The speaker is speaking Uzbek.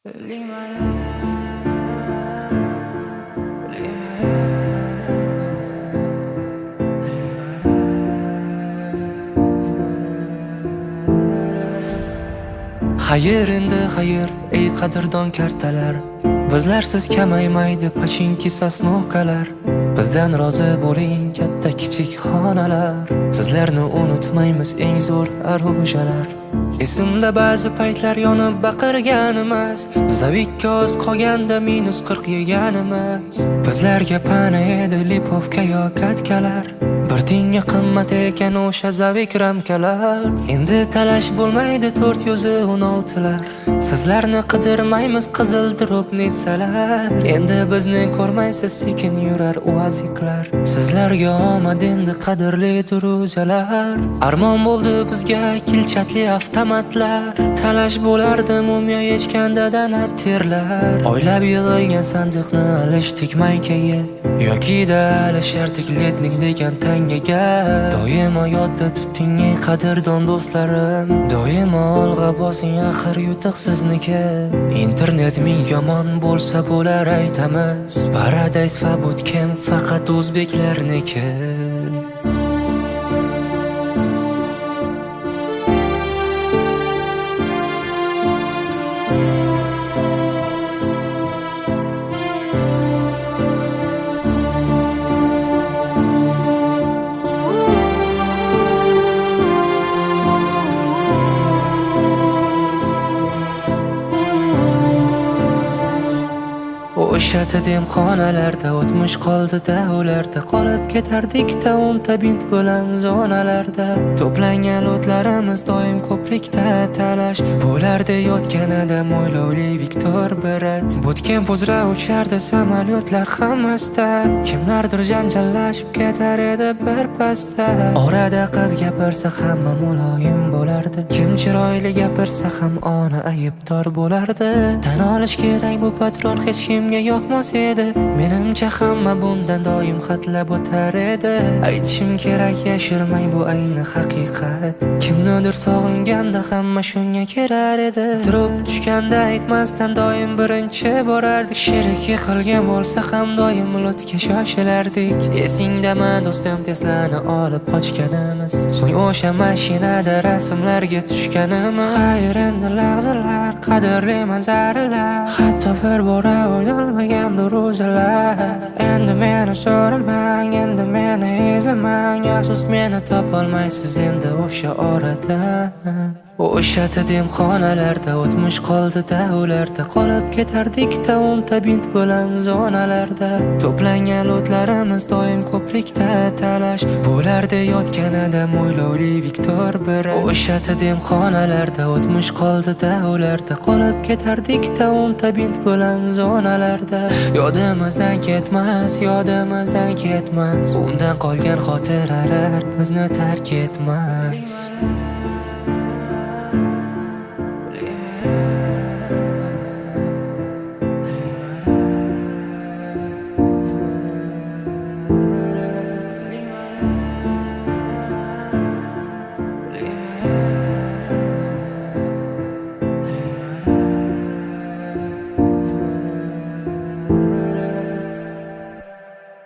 Xayr endi xayr, ey qadrdon kartalar. Bizlarsiz kamaymaydi pachinki sosnovkalar. Bizdan rozi bo'ling katta kichik xonalar. Sizlarni unutmaymiz eng zo'r arojalar. Esimda ba'zi paytlar yonib baqirganimiz, zavikka oz qolganda -40 yeganimiz. Bizlarga pana edi lipovka yo katkalar. Bir tinga qimmat ekan o'sha zavik ramkalar. Endi talash bo'lmaydi 416lar. Sizlarni qidirmaymiz qizil drop netsalar. Endi bizni ko'rmaysiz sekin yurar uaziklar. Sizlarga omad endi qadrli duruzalar. Armon bo'ldi bizga kilchatli avtomatlar. Talash bo'lardi mumyo yechganda danat terlar. Oylab yig'ilgan sandiqni alishdik maykaga yoki da alishardik letnik degan tangaga. Doimo yodda tuting ey qadrdon do'stlarim. Doimo olg'a bosing axir yutuq sizniki. Internet ming yomon bo'lsa bo'lar aytamiz. Paradise va bootcamp faqat o'zbeklarniki. O'sha demxonalarda o'tmish qoldi davlarda, qolib ketardik-da o'nta bint bilan zonalarda. To'plangan o'tlarimiz doim ko'prikda talash bo'lardi yotganida mo'ylovli Viktor Berat. Bootcamp uzra uchardi samolyotlar hammasda. Kimlardir janjallashib ketar edi bir pasda. Orada qiz gapirsa hamma muloyim bo'lardi. Kim chiroyli gapirsa ham ona aybdor bo'lardi. Tan olish kerak bu patron hech kimga yoqmas edi. Menimcha hamma bundan doim xatlab o'tar edi. Aytishim kerak yashirmay bu ayni haqiqat. Kimnidir sog'inganda hamma shunga kirar edi. Turib tushganda aytmasdan doim birinchi borardik. Sherik yiqilgan bo'lsa ham doim lutga shoshilardik. Esingdami do'stim Tesla'ni olib qochganimiz, so'ng o'sha mashinada rasmlarga tushganimiz. Xayr endi lahzalar, qadrli manzaralar, hatto bir bora olmagandir o'zalar. Endi meni so'ramang, endi meni izlamang, afsus meni topolmaysiz endi o'sha oradan. O'sha demxonalarda o'tmish qoldi davlarda, qolib ketardik-da o'nta bint bilan zonalarda. To'plangan o'tlarimiz doim ko'prikda talash bo'lardi yotganida mo'ylovli Viktor Berat. O'sha demxonalarda o'tmish qoldi davlarda, qolib ketardik-da o'nta bint bilan zonalarda. Yodimizdan ketmas, yodimizdan ketmas, undan qolgan xotiralar bizni tark etmas.